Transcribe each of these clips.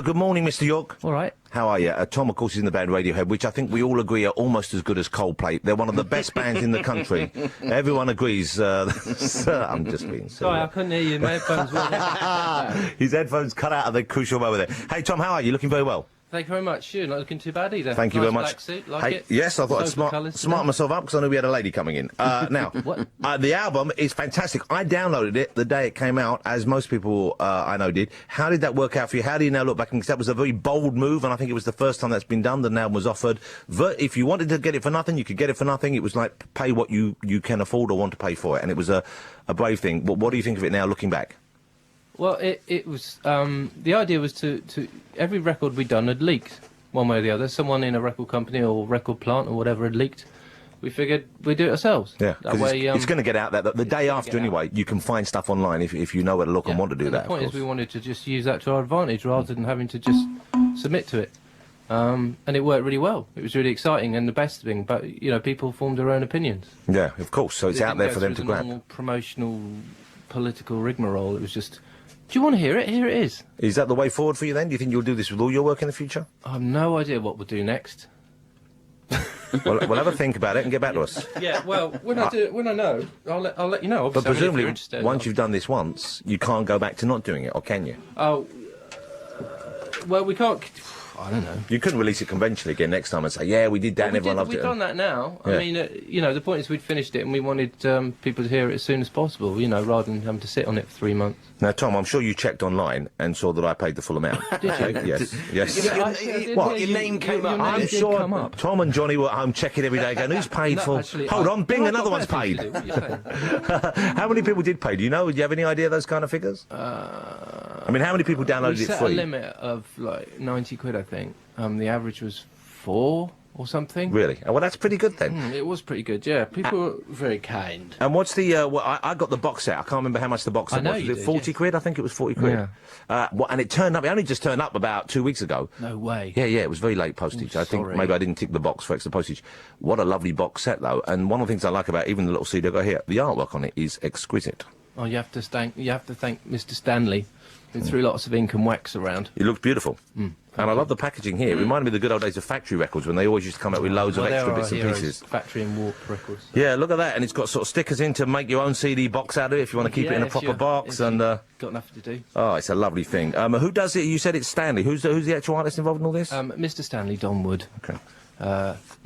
Good morning, Mr. York. All right. How are you? Thom, of course, is in the band Radiohead, which I think we all agree are almost as good as Coldplay. They're one of the best bands in the country. Everyone agrees. I'm just being silly. Sorry, I couldn't hear you. My headphones were... His headphones cut out of the crucial moment there. Hey, Thom, how are you? Looking very well. Thank you very much. You're not looking too bad either. Thank you nice very much. Black suit, like hey, it. yes, I thought I'd smart myself up because I knew we had a lady coming in. Now, the album is fantastic. I downloaded it the day it came out, as most people I know did. How did that work out for you? How do you now look back? Because that was a very bold move, and I think it was the first time that's been done. The album was offered. If you wanted to get it for nothing, you could get it for nothing. It was like pay what you can afford or want to pay for it, and it was a brave thing. What do you think of it now, looking back? Well, it was... the idea was to... Every record we'd done had leaked. One way or the other. Someone in a record company or record plant or whatever had leaked. We figured we'd do it ourselves. Yeah, that way, it's going to get out there. The day after, anyway, you can find stuff online if you know where to look and want to do that. The point is we wanted to just use that to our advantage rather than having to just submit to it. And it worked really well. It was really exciting and the best thing, but, you know, people formed their own opinions. Yeah, of course, so it's out there for them to grab. Normal promotional, political rigmarole. It was just... Do you want to hear it? Here it is. Is that the way forward for you then? Do you think you'll do this with all your work in the future? I have no idea what we'll do next. Well, we'll have a think about it and get back to us. Yeah, well, when I know, I'll let you know. But presumably, once you've done this once, you can't go back to not doing it, or can you? Oh, well, we can't... I don't know. You couldn't release it conventionally again next time and say, yeah, we did that and everyone loved it. We've done that now. Yeah. I mean, you know, the point is we'd finished it and we wanted people to hear it as soon as possible, you know, rather than having to sit on it for 3 months. Now, Thom, I'm sure you checked online and saw that I paid the full amount. Did you? Yes. What? Your name came up. I'm sure Thom and Johnny were at home checking every day going, who's paid for... Actually, Hold on, bing, another one's paid. What are you saying? How many people did pay? Do you know? Do you have any idea of those kind of figures? I mean, how many people downloaded it free? We set a limit of, like, 90 quid, I think. The average was 4 or something. Really? Oh, well, that's pretty good then. It was pretty good, yeah. People were very kind. And what's the... I got the box set. I can't remember how much the box set was. Was it 40 quid? I think it was 40 quid. Yeah. And it turned up... It only just turned up about 2 weeks ago. No way. Yeah, it was very late postage. I think maybe I didn't tick the box for extra postage. What a lovely box set, though. And one of the things I like about even the little CD I got here, the artwork on it is exquisite. Oh, you have to thank Mr. Stanley, who threw lots of ink and wax around. It looks beautiful. And I love the packaging here. It reminded me of the good old days of factory records when they always used to come out with loads of extra bits and pieces. Factory and Warp records. Yeah, look at that. And it's got sort of stickers in to make your own CD box out of it if you want to keep it in a proper box. And got nothing to do. Oh, it's a lovely thing. Who does it? You said it's Stanley. Who's the actual artist involved in all this? Mr. Stanley Donwood. Okay.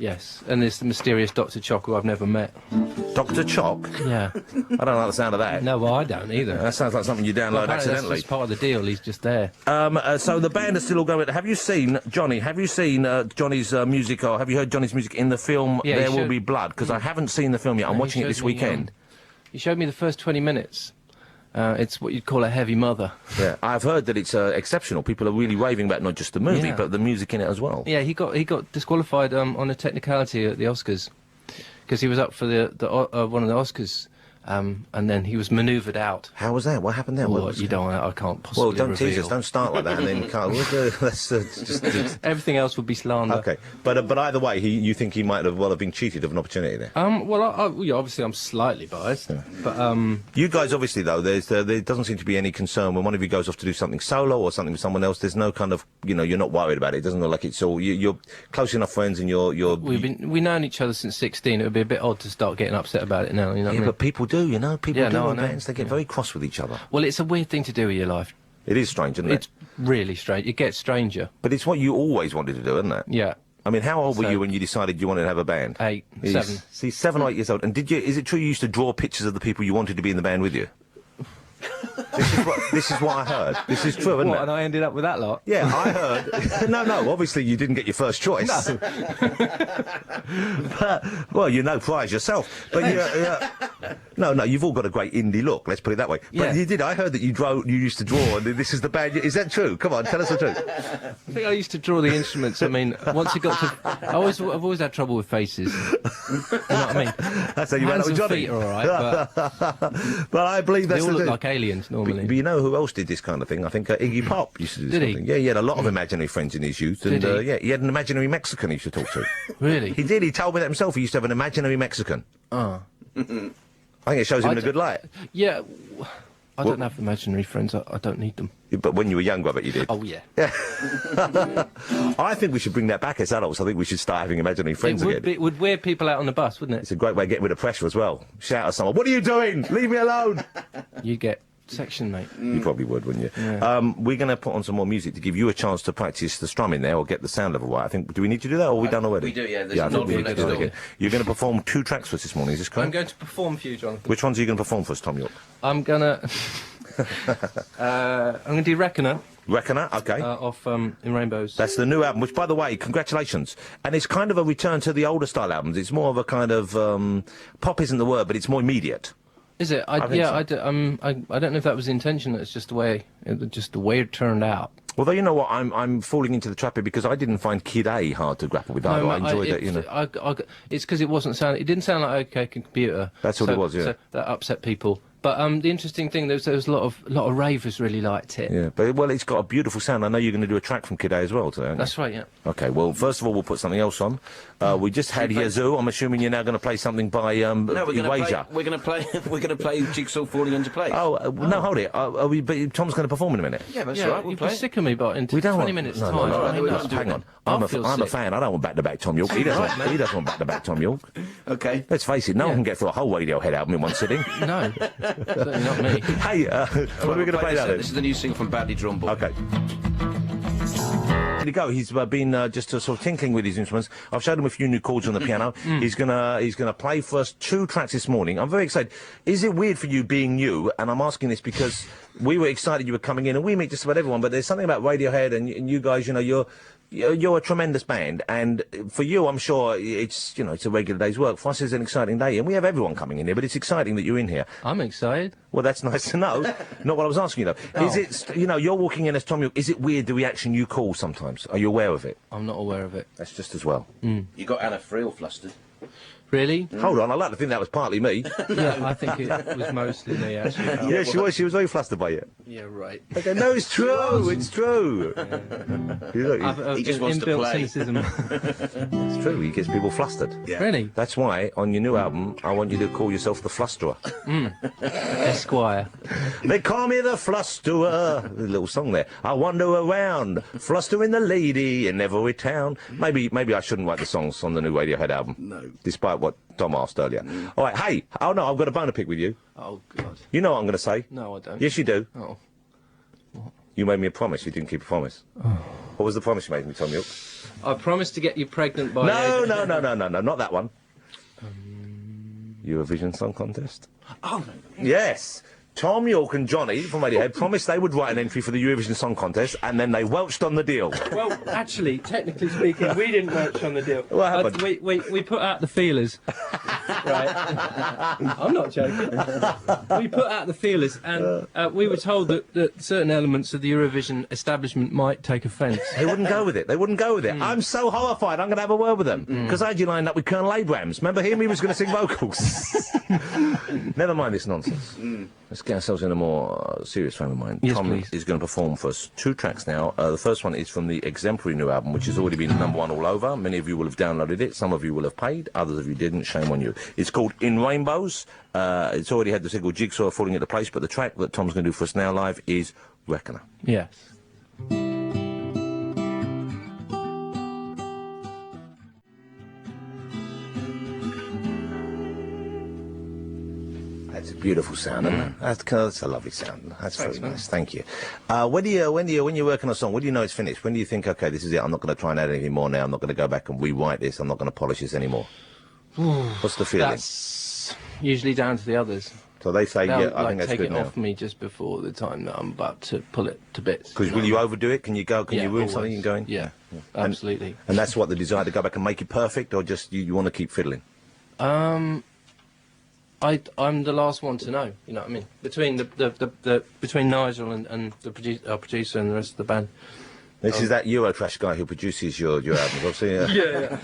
Yes, and there's the mysterious Dr. Chock, who I've never met. Dr. Chock? Yeah. I don't like the sound of that. No, well, I don't either. That sounds like something you download accidentally. That's just part of the deal, he's just there. So the band is still all going. Have you seen, Johnny, Johnny's music, or have you heard Johnny's music in the film There Will Be Blood? Because I haven't seen the film yet. I'm watching it this weekend. He showed me the first 20 minutes. It's what you'd call a heavy mother. Yeah, I've heard that it's exceptional. People are really raving about not just the movie, but the music in it as well. Yeah, he got disqualified on a technicality at the Oscars because he was up for one of the Oscars, and then he was manoeuvred out. How was that? What happened there? Well, I can't possibly Well, don't reveal. tease us. Don't start like that, and then can't. Let's just. Everything else would be slander. Okay, but either way, you think he might have been cheated of an opportunity there? Well, yeah, obviously I'm slightly biased, but you guys obviously though, there doesn't seem to be any concern when one of you goes off to do something solo or something with someone else. There's no kind of, you're not worried about it. It doesn't look like it's all you're close enough friends, and we've known each other since 16. It would be a bit odd to start getting upset about it now. You know what I mean? But people do, people do. Bands, they get very cross with each other. Well, it's a weird thing to do with your life. It is strange, isn't it? It's really strange. It gets stranger. But it's what you always wanted to do, isn't it? Yeah. I mean, how old were you when you decided you wanted to have a band? 8, 7. See, 7 or 8 years old. And is it true you used to draw pictures of the people you wanted to be in the band with you? This is what I heard. This is true, isn't it? And I ended up with that lot? Yeah, I heard. No, obviously you didn't get your first choice. No. But, well, you're no prize yourself. But no, you've all got a great indie look, let's put it that way. But you did, I heard that you used to draw, and this is the band. Is that true? Come on, tell us the truth. I think I used to draw the instruments. I mean, once it got to... I've always had trouble with faces. You know what I mean? That's how you Hands went up with and Johnny. feet are all right, but I believe that's they all look like aliens, normally. But you know who else did this kind of thing? I think Iggy Pop used to do something. Yeah, he had a lot of imaginary friends in his youth. And yeah, he had an imaginary Mexican he used to talk to. Really? He did. He told me that himself. He used to have an imaginary Mexican. Oh. I think it shows him in a good light. Yeah. I don't have imaginary friends. I don't need them. But when you were younger, I bet you did. Oh, yeah. I think we should bring that back as adults. I think we should start having imaginary friends again. It would weird people out on the bus, wouldn't It's it? a great way of getting rid of pressure as well. Shout at someone, what are you doing? Leave me alone. You get section, mate. You probably would, wouldn't you? Yeah. We're going to put on some more music to give you a chance to practice the strumming there or get the sound level right. I think, do we need to do that or are we done already? We do, yeah. I think we need to do it again. You're going to perform 2 tracks for us this morning, is this correct? I'm going to perform for you, Jonathan. Which ones are you going to perform for us, Tom York? I'm going to... I'm going to do Reckoner Reckoner, okay. off In Rainbows. That's the new album, which, by the way, congratulations. And it's kind of a return to the older style albums. It's more of a kind of... pop isn't the word, but it's more immediate. Is it? I don't know if that was the intention. It's just the way it turned out. Although, you know what, I'm falling into the trap here because I didn't find Kid A hard to grapple with either. I enjoyed it, you know. It's because it wasn't sound. It didn't sound like OK Computer. That's what it was, yeah. So that upset people. But the interesting thing, there was a lot of ravers really liked it. Yeah, but well, it's got a beautiful sound. I know you're going to do a track from Kid A as well today. Aren't you? That's right, yeah. Okay, well, first of all, we'll put something else on. We just had Yazoo. I'm assuming you're now going to play something by No, we're Erasure. going to play Jigsaw Falling Into Place. No, hold it. But Tom's going to perform in a minute. Yeah, that's right. We'll You'd play. be sick of me, but in 20 minutes time. No, hang on. I'm a sick. fan. I don't want back-to-back Tom York. He doesn't want back-to-back Tom York. Okay. Let's face it, no one can get through a whole Radiohead album in one sitting. No, certainly not me. Hey, what are we going to play now then? This is the new single from Badly Drawn Boy. Okay. There you go. He's been just sort of tinkling with his instruments. I've showed him a few new chords on the piano. He's gonna play for us 2 tracks this morning. I'm very excited. Is it weird for you being new? And I'm asking this because we were excited you were coming in, and we meet just about everyone. But there's something about Radiohead and you guys. You know, you're a tremendous band, and for you, I'm sure it's it's a regular day's work. For us, it's an exciting day, and we have everyone coming in here. But it's exciting that you're in here. I'm excited. Well, that's nice to know. Not what I was asking you, though. Is it, you're walking in as Tom York, is it weird the reaction you call sometimes? Are you aware of it? I'm not aware of it. That's just as well. You got Anna Friel flustered. Really? Hold on, I like to think that was partly me. Yeah, I think it was mostly me, actually. Yeah, she was very flustered by it. Yeah, right. Okay, no, it's true, it's true. He just wants to inbuilt play. cynicism. It's true, he gets people flustered. Yeah. Really? That's why, on your new album, I want you to call yourself the Flusterer. Esquire. They call me the Flusterer. A little song there. I wander around, flustering the lady in every town. Maybe I shouldn't write the songs on the new Radiohead album. No. Despite what Tom asked earlier. All right, hey, oh no, I've got a bone to pick with you. Oh, God. You know what I'm going to say? No, I don't. Yes, you do. Oh. You made me a promise. You didn't keep a promise. What was the promise you made me, Tom York? I promised to get you pregnant by... No, not that one. Eurovision Song Contest? Oh, Yes. Tom York and Johnny from Radiohead promised they would write an entry for the Eurovision Song Contest, and then they welched on the deal. Well, actually, technically speaking, we didn't work on the deal. What happened? We put out the feelers. Right. I'm not joking. We put out the feelers, and we were told that certain elements of the Eurovision establishment might take offence. They wouldn't go with it. I'm so horrified. I'm going to have a word with them. Because I had you lined up with Colonel Abrams. Remember him? He was going to sing vocals. Never mind this nonsense. Let's get ourselves in a more serious frame of mind. Yes, Tom please. is going to perform for us 2 tracks now. The first one is from the exemplary new album, which has already been #1 all over. Many of you will have downloaded it. Some of you will have paid. Others of you didn't. Shame on you. It's called In Rainbows. It's already had the single Jigsaw Falling into Place, but the track that Tom's going to do for us now live is Reckoner. Yes. That's a beautiful sound, isn't it? That's a lovely sound. That's very nice. Thank you. When you're working on a song, when do you know it's finished? When do you think, okay, this is it? I'm not going to try and add anything more now. I'm not going to go back and rewrite this. I'm not going to polish this anymore. What's the feeling? That's usually down to the others. So they say, They'll, yeah, I think that's take good it now. off me just before the time that I'm about to pull it to bits. Because will you overdo it? Can you go? Can Yeah, you ruin always. something and going? Yeah, absolutely. And that's what the desire to go back and make it perfect, or just you want to keep fiddling? I'm the last one to know. You know what I mean? Between between Nigel and our producer and the rest of the band, This is that Eurotrash guy who produces your albums. I've seen it. Yeah.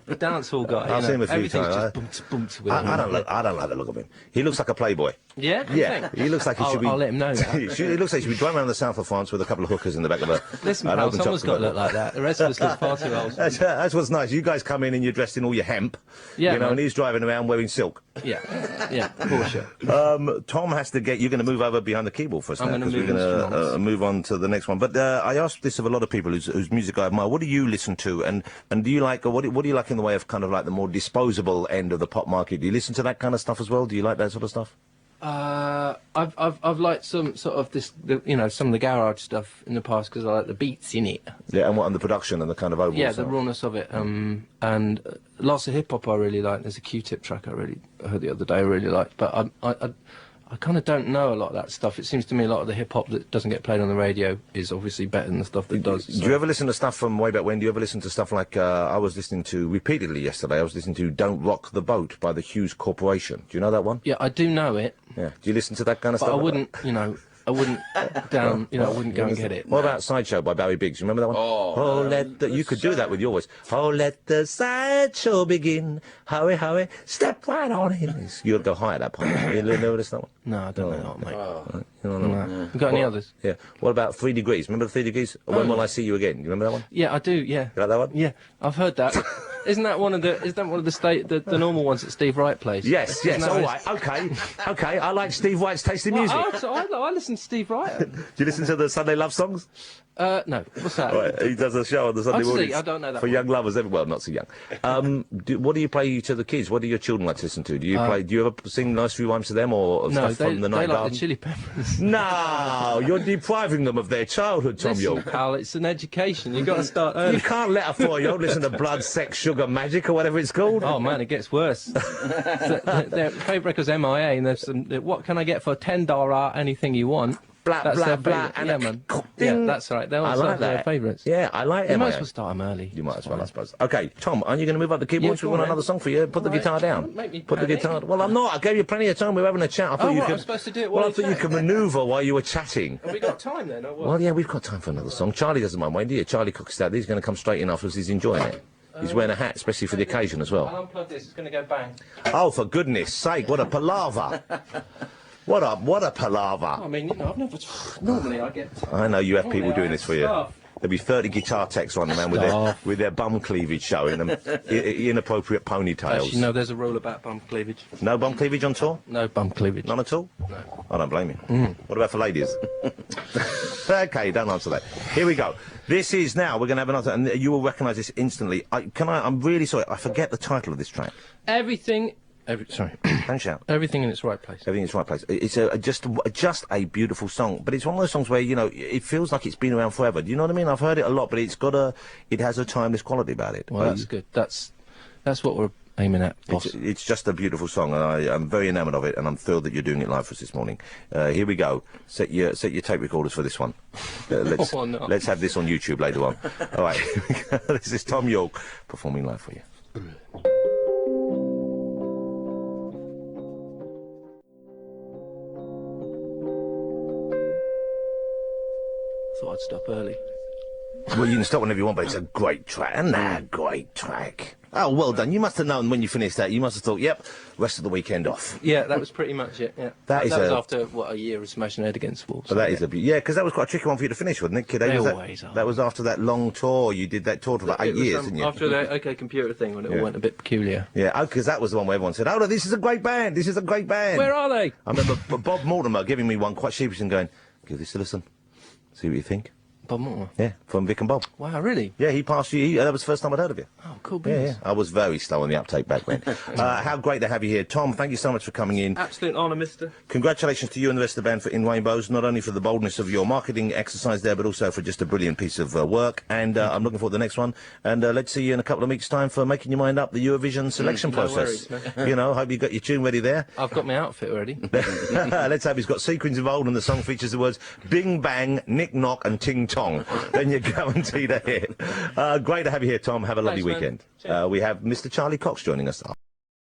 The dance hall guy. I've seen him a few everything's times. just boom with him. I don't like the look of him. He looks like a playboy. Yeah? Yeah, he looks like he should be. I'll let him know that. He looks like he should be driving around the south of France with a couple of hookers in the back of a. Listen, an pal, open someone's top got to convertible. look like that. The rest of us look far too old. That's what's nice. You guys come in and you're dressed in all your hemp. Yeah, You know, man. and he's driving around wearing silk. Yeah, bullshit. Tom has to get. You're going to move over behind the keyboard for us now I'm gonna because we're move going to move on to the next one. But I asked this of a lot of people whose music I admire. What do you listen to, and do you like, or what do you like in the way of kind of like the more disposable end of the pop market? Do you listen to that kind of stuff as well? Do you like that sort of stuff? I've liked some sort of some of the garage stuff in the past because I like the beats in it. Yeah, and the production and the kind of overall. Yeah, the sound. rawness of it. And lots of hip hop I really like. There's a Q-Tip track I heard the other day I really liked, but I kind of don't know a lot of that stuff. It seems to me a lot of the hip hop that doesn't get played on the radio is obviously better than the stuff that does. Do you ever listen to stuff from way back when? Do you ever listen to stuff like I was listening to repeatedly yesterday? I was listening to "Don't Rock the Boat" by the Hughes Corporation. Do you know that one? Yeah, I do know it. Yeah. Do you listen to that kind of But stuff? I wouldn't, I wouldn't I wouldn't go and get it. What about Sideshow by Barry Biggs? You remember that one? You could do that with your voice. Oh, let the sideshow begin. Hurry, hurry, step right on in. You'd go high at that point. You know this that one? No, I don't know that, mate. You don't know. No. You got any others? Yeah. What about 3 Degrees? Remember the 3 Degrees? When Will I See You Again? You remember that one? Yeah, I do. Yeah. You like that one? Yeah, I've heard that. Isn't that one of the normal ones that Steve Wright plays? Yes. Isn't that All his- right. Okay. I like Steve White's tasty Well, music. I listen to Steve Wright. Do you listen to the Sunday Love Songs? No. What's that? Right, he does a show on the Sunday I see, mornings I don't know that for one. young lovers. Well, not so young. What do you play to the kids? What do your children like to listen to? Do you ever sing nursery rhymes to them or No, stuff from the they night like garden? the Chili Peppers. No, you're depriving them of their childhood, Tom Listen, York. pal, it's an education. You've got to start You early. can't let a 4-year-old listen to Blood, Sex, Sugar, Magic or whatever it's called. Oh man, it gets worse. Their favourite record's MIA, and there's some. What can I get for $10? Anything you want. Blah, That's blah, their blah, favourite. and Yeah, a man. ding. Yeah, that's right. They're I also like their that. favourites. Yeah, I like You MIA. might as well start them early. You might as well, I Fine. suppose. Okay, Tom, aren't you going to move up the keyboards? Yeah, We go want on, another then. song for you. Put the All right. guitar down. Don't make me Put the panic. guitar. Well, I'm not. I gave you plenty of time. We were having a chat. I thought you right, could. I'm supposed to do it Well, while I thought you you could manoeuvre while you were chatting. Have we got time then? Or what? Well, yeah, we've got time for another song. Charlie doesn't mind waiting, do you? Charlie Cook's out. He's going to come straight in afterwards. He's enjoying it. He's wearing a hat, especially for the occasion as well. I'll unplug this. It's going to go bang. Oh, for goodness sake! What a palaver! What a palaver! I mean, I've never. Normally, I get. I know you have people doing this for you. Stuff. There'll be 30 guitar techs running around with their bum cleavage showing them, inappropriate ponytails. Actually, no. There's a rule about bum cleavage. No bum cleavage on tour? No bum cleavage. None at all? No. I don't blame you. What about for ladies? Okay, don't answer that. Here we go. This is now, we're going to have another, and you will recognise this instantly. I'm really sorry, I forget the title of this track. Sorry. Don't shout. Everything in its right place. Everything in its right place. It's just a beautiful song, but it's one of those songs where, it feels like it's been around forever. Do you know what I mean? I've heard it a lot, but it has a timeless quality about it. Well, that's good. That's what we're aiming at, boss. It's just a beautiful song, and I'm very enamoured of it, and I'm thrilled that you're doing it live for us this morning. Here we go. Set your tape recorders for this one. Let's have this on YouTube later on. All right, this is Tom York performing live for you. Thought I'd stop early. Well, you can stop whenever you want, but it's a great track. Isn't that a great track? Oh, well done. You must have known when you finished that. You must have thought, yep, rest of the weekend off. Yeah, that was pretty much it. Yeah, That was after a year of smashing head against walls. But that is because that was quite a tricky one for you to finish, wasn't it, kid? They always are. That was after that long tour. You did that tour for about 8 years, didn't you? After the OK Computer thing, when it all went a bit peculiar. Yeah, because that was the one where everyone said, "Oh, no, this is a great band. This is a great band." Where are they? I remember Bob Mortimer giving me one quite sheepish and going, "Give this a listen. See what you think." Bob Mortimer. Yeah, from Vic and Bob. Wow, really? Yeah, he passed you. That was the first time I'd heard of you. Oh, cool Yeah, business. I was very slow on the uptake back then. How great to have you here. Tom, thank you so much for coming in. Absolute honour, mister. Congratulations to you and the rest of the band for In Rainbows, not only for the boldness of your marketing exercise there, but also for just a brilliant piece of work. And I'm looking forward to the next one. And let's see you in a couple of weeks' time for making your mind up the Eurovision selection process. Worries, Hope you got your tune ready there. I've got my outfit already. Let's hope he's got sequins involved and the song features the words Bing Bang, Nick Knock and Ting Tong. Then you're guaranteed a hit. Great to have you here, Tom. Have a lovely Thanks, man. weekend. We have Mr. Charlie Cox joining us.